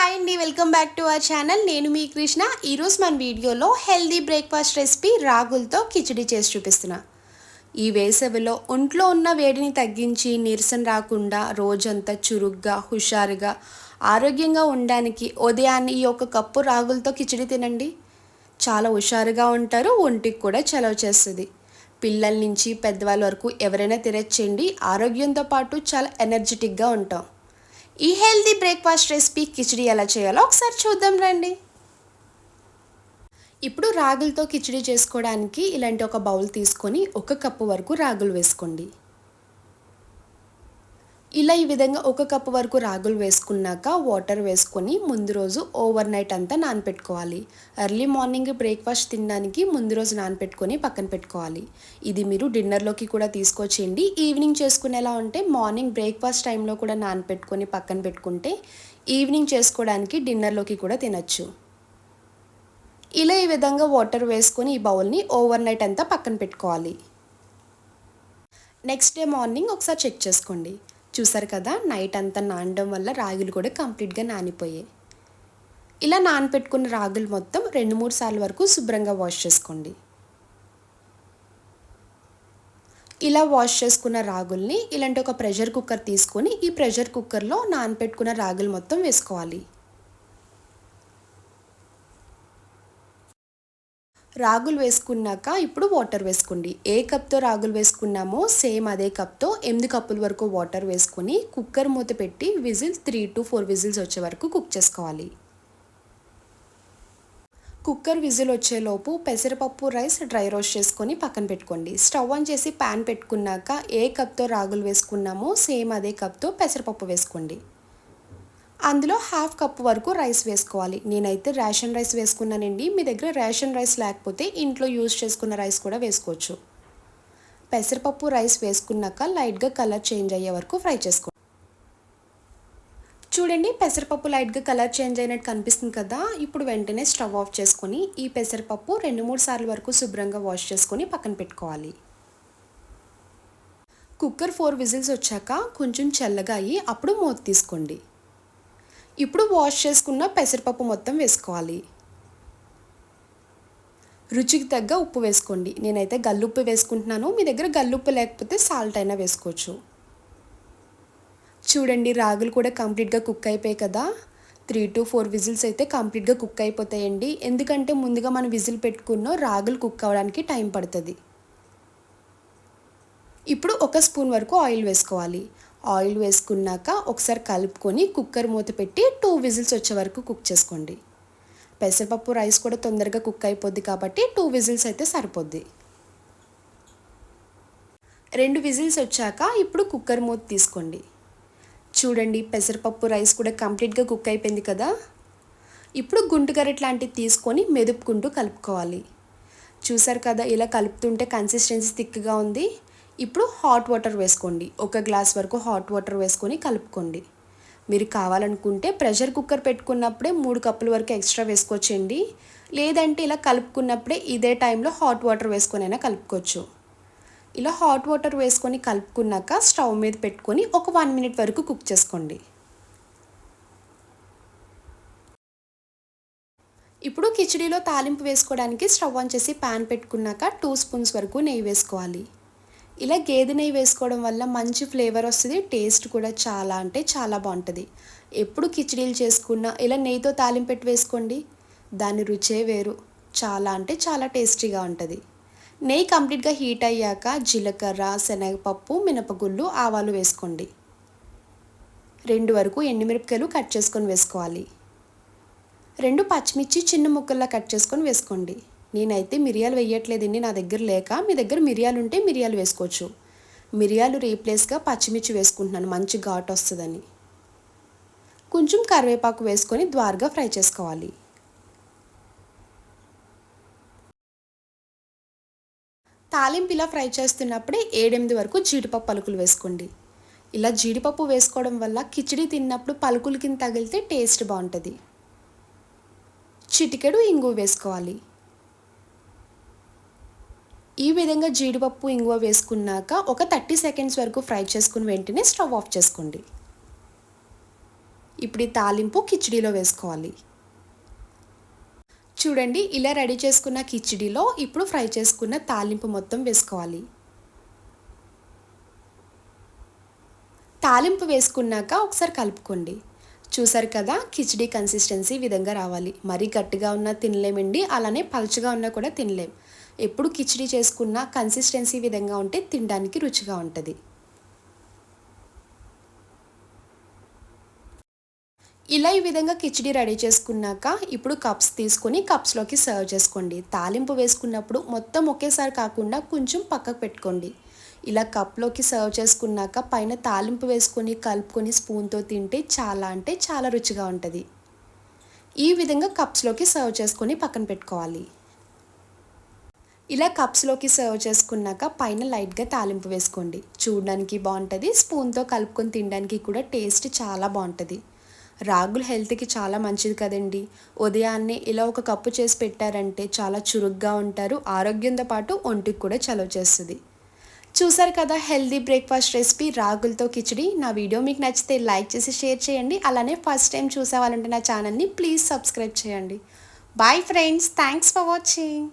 Hi అండి, welcome back to our channel. నేను మీ కృష్ణ. ఈరోజు మన వీడియోలో హెల్దీ బ్రేక్ఫాస్ట్ రెసిపీ రాగులతో కిచిడి చేసి చూపిస్తున్నా. ఈ వేసవిలో ఒంట్లో ఉన్న వేడిని తగ్గించి నీరసం రాకుండా రోజంతా చురుగ్గా హుషారుగా ఆరోగ్యంగా ఉండడానికి ఉదయాన్నే ఈ ఒక కప్పు రాగులతో కిచిడి తినండి. చాలా హుషారుగా ఉంటారు, ఒంటికి కూడా చలవ చేస్తుంది. పిల్లల నుంచి పెద్దవాళ్ళ వరకు ఎవరైనా తినచ్చండి. ఆరోగ్యంతో పాటు చాలా ఎనర్జెటిక్గా ఉంటాం. ఈ హెల్దీ బ్రేక్ఫాస్ట్ రెసిపీ కిచిడి ఎలా చేయాలో ఒకసారి చూద్దాం రండి. ఇప్పుడు రాగులతో కిచిడి చేసుకోవడానికి ఇలాంటి ఒక బౌల్ తీసుకొని 1 కప్పు వరకు రాగులు వేసుకోండి. ఇలా ఈ విధంగా 1 కప్పు వరకు రాగులు వేసుకున్నాక వాటర్ వేసుకొని ముందు రోజు ఓవర్ నైట్ అంతా నానపెట్టుకోవాలి. ఎర్లీ మార్నింగ్ బ్రేక్ఫాస్ట్ తినడానికి ముందు రోజు నానపెట్టుకొని పక్కన పెట్టుకోవాలి. ఇది మీరు డిన్నర్లోకి కూడా తీసుకొచ్చేయండి. ఈవినింగ్ చేసుకునేలా ఉంటే మార్నింగ్ బ్రేక్ఫాస్ట్ టైంలో కూడా నానపెట్టుకొని పక్కన పెట్టుకుంటే ఈవినింగ్ చేసుకోవడానికి డిన్నర్లోకి కూడా తినచ్చు. ఇలా ఈ విధంగా వాటర్ వేసుకొని ఈ బౌల్ని ఓవర్ నైట్ అంతా పక్కన పెట్టుకోవాలి. నెక్స్ట్ డే మార్నింగ్ ఒకసారి చెక్ చేసుకోండి. చూసారు కదా, నైట్ అంతా నానడం వల్ల రాగులు కూడా కంప్లీట్గా నానిపోయాయి. ఇలా నానపెట్టుకున్న రాగులు మొత్తం 2-3 సార్లు వరకు శుభ్రంగా వాష్ చేసుకోండి. ఇలా వాష్ చేసుకున్న రాగుల్ని ఇలాంటి ఒక ప్రెషర్ కుక్కర్ తీసుకొని ఈ ప్రెషర్ కుక్కర్లో నానపెట్టుకున్న రాగులు మొత్తం వేసుకోవాలి. రాగులు వేసుకున్నాక ఇప్పుడు వాటర్ వేసుకోండి. ఏ కప్తో రాగులు వేసుకున్నామో సేమ్ అదే కప్తో 8 కప్పుల వరకు వాటర్ వేసుకొని కుక్కర్ మూత పెట్టి 3 to 4 విజిల్స్ వచ్చే వరకు కుక్ చేసుకోవాలి. కుక్కర్ విజిల్ వచ్చేలోపు పెసరపప్పు రైస్ డ్రై రోస్ట్ చేసుకొని పక్కన పెట్టుకోండి. స్టవ్ ఆన్ చేసి ప్యాన్ పెట్టుకున్నాక ఏ కప్తో రాగులు వేసుకున్నామో సేమ్ అదే కప్తో పెసరపప్పు వేసుకోండి. అందులో 1/2 కప్పు వరకు రైస్ వేసుకోవాలి. నేనైతే రేషన్ రైస్ వేసుకున్నానండి. మీ దగ్గర రేషన్ రైస్ లేకపోతే ఇంట్లో యూజ్ చేసుకున్న రైస్ కూడా వేసుకోవచ్చు. పెసరపప్పు రైస్ వేసుకున్నాక లైట్గా కలర్ చేంజ్ అయ్యే వరకు ఫ్రై చేసుకోండి. చూడండి, పెసరపప్పు లైట్గా కలర్ చేంజ్ అయినట్టు కనిపిస్తుంది కదా. ఇప్పుడు వెంటనే స్టవ్ ఆఫ్ చేసుకొని ఈ పెసరపప్పు 2-3 సార్లు వరకు శుభ్రంగా వాష్ చేసుకొని పక్కన పెట్టుకోవాలి. కుక్కర్ 4 విజిల్స్ వచ్చాక కొంచెం చల్లగా అయ్యి అప్పుడు మూత తీసుకోండి. ఇప్పుడు వాష్ చేసుకున్న పెసరపప్పు మొత్తం వేసుకోవాలి. రుచికి తగ్గ ఉప్పు వేసుకోండి. నేనైతే గల్లుప్పు వేసుకుంటున్నాను. మీ దగ్గర గల్లుప్పు లేకపోతే సాల్ట్ అయినా వేసుకోవచ్చు. చూడండి, రాగులు కూడా కంప్లీట్గా కుక్ అయిపోయాయి కదా. 3 to 4 విజిల్స్ అయితే కంప్లీట్గా కుక్ అయిపోతాయండి. ఎందుకంటే ముందుగా మనం విజిల్ పెట్టుకున్న రాగులు కుక్ అవ్వడానికి టైం పడుతుంది. ఇప్పుడు 1 స్పూన్ వరకు ఆయిల్ వేసుకోవాలి. ఆయిల్ వేసుకున్నాక ఒకసారి కలుపుకొని కుక్కర్ మూత పెట్టి 2 విజిల్స్ వచ్చే వరకు కుక్ చేసుకోండి. పెసరపప్పు రైస్ కూడా తొందరగా కుక్ అయిపోద్ది కాబట్టి 2 విజిల్స్ అయితే సరిపోద్ది. 2 విజిల్స్ వచ్చాక ఇప్పుడు కుక్కర్ మూత తీసుకోండి. చూడండి, పెసరపప్పు రైస్ కూడా కంప్లీట్గా కుక్ అయిపోయింది కదా. ఇప్పుడు గుంటు గరిటె లాంటివి తీసుకొని మెదుపుకుంటూ కలుపుకోవాలి. చూసారు కదా, ఇలా కలుపుతుంటే కన్సిస్టెన్సీ థిక్గా ఉంది. ఇప్పుడు హాట్ వాటర్ వేసుకోండి. 1 గ్లాస్ వరకు హాట్ వాటర్ వేసుకొని కలుపుకోండి. మీరు కావాలనుకుంటే ప్రెషర్ కుక్కర్ పెట్టుకున్నప్పుడే 3 కప్పుల వరకు ఎక్స్ట్రా వేసుకోవచ్చండి. లేదంటే ఇలా కలుపుకున్నప్పుడే ఇదే టైంలో హాట్ వాటర్ వేసుకొని అయినా కలుపుకోవచ్చు. ఇలా హాట్ వాటర్ వేసుకొని కలుపుకున్నాక స్టవ్ మీద పెట్టుకొని ఒక 1 మినిట్ వరకు కుక్ చేసుకోండి. ఇప్పుడు కిచిడిలో తాలింపు వేసుకోవడానికి స్టవ్ ఆన్ చేసి ప్యాన్ పెట్టుకున్నాక 2 స్పూన్స్ వరకు నెయ్యి వేసుకోవాలి. ఇలా గేదె నెయ్యి వేసుకోవడం వల్ల మంచి ఫ్లేవర్ వస్తుంది. టేస్ట్ కూడా చాలా అంటే చాలా బాగుంటుంది. ఎప్పుడు కిచిడీలు చేసుకున్నా ఇలా నెయ్యితో తాలింపు పెట్టి వేసుకోండి. దాని రుచే వేరు. చాలా అంటే చాలా టేస్టీగా ఉంటుంది. నెయ్యి కంప్లీట్గా హీట్ అయ్యాక జీలకర్ర, శనగపప్పు, మినపగుళ్ళు, ఆవాలు వేసుకోండి. 2 వరకు ఎండుమిరపకాయలు కట్ చేసుకొని వేసుకోవాలి. 2 పచ్చిమిర్చి చిన్న ముక్కల్లా కట్ చేసుకొని వేసుకోండి. నేనైతే మిరియాలు వేయట్లేదండి, నా దగ్గర లేక. మీ దగ్గర మిరియాలు ఉంటే మిరియాలు వేసుకోవచ్చు. మిరియాలు రీప్లేస్గా పచ్చిమిర్చి వేసుకుంటున్నాను, మంచి ఘాటు వస్తుందని. కొంచెం కరివేపాకు వేసుకొని ద్వారగా ఫ్రై చేసుకోవాలి. తాలింపు ఇలా ఫ్రై చేస్తున్నప్పుడే 7-8 వరకు జీడిపప్పు పలుకులు వేసుకోండి. ఇలా జీడిపప్పు వేసుకోవడం వల్ల కిచిడి తిన్నప్పుడు పలుకుల కింద తగిలితే టేస్ట్ బాగుంటుంది. చిటికెడు ఇంగువ వేసుకోవాలి. ఈ విధంగా జీడిపప్పు ఇంగువ వేసుకున్నాక ఒక 30 సెకండ్స్ వరకు ఫ్రై చేసుకుని వెంటనే స్టవ్ ఆఫ్ చేసుకోండి. ఇప్పుడు ఈ తాలింపు కిచిడీలో వేసుకోవాలి. చూడండి, ఇలా రెడీ చేసుకున్న కిచిడీలో ఇప్పుడు ఫ్రై చేసుకున్న తాలింపు మొత్తం వేసుకోవాలి. తాలింపు వేసుకున్నాక ఒకసారి కలుపుకోండి. చూసారు కదా, కిచిడీ కన్సిస్టెన్సీ విధంగా రావాలి. మరీ గట్టిగా ఉన్నా తినలేమండి, అలానే పలుచగా ఉన్నా కూడా తినలేం. ఎప్పుడు కిచిడీ చేసుకున్న కన్సిస్టెన్సీ విధంగా ఉంటే తినడానికి రుచిగా ఉంటుంది. ఇలా ఈ విధంగా కిచిడీ రెడీ చేసుకున్నాక ఇప్పుడు కప్స్ తీసుకొని కప్స్లోకి సర్వ్ చేసుకోండి. తాలింపు వేసుకున్నప్పుడు మొత్తం ఒకేసారి కాకుండా కొంచెం పక్కకు పెట్టుకోండి. ఇలా కప్లోకి సర్వ్ చేసుకున్నాక పైన తాలింపు వేసుకొని కలుపుకొని స్పూన్తో తింటే చాలా అంటే చాలా రుచిగా ఉంటుంది. ఈ విధంగా కప్స్లోకి సర్వ్ చేసుకొని పక్కన పెట్టుకోవాలి. ఇలా కప్స్లోకి సర్వ్ చేసుకున్నాక పైన లైట్గా తాలింపు వేసుకోండి. చూడడానికి బాగుంటుంది, స్పూన్తో కలుపుకొని తినడానికి కూడా టేస్ట్ చాలా బాగుంటుంది. రాగులు హెల్త్కి చాలా మంచిది కదండి. ఉదయాన్నే ఇలా ఒక కప్పు చేసి పెట్టారంటే చాలా చురుగ్గా ఉంటారు. ఆరోగ్యంతో పాటు ఒంటికి కూడా చలువ చేస్తుంది. చూసారు కదా, హెల్దీ బ్రేక్ఫాస్ట్ రెసిపీ రాగులతో కిచిడి. నా వీడియో మీకు నచ్చితే లైక్ చేసి షేర్ చేయండి. అలానే ఫస్ట్ టైం చూసే వాళ్ళంటే నా ఛానల్ని ప్లీజ్ సబ్స్క్రైబ్ చేయండి. Bye friends, thanks for watching.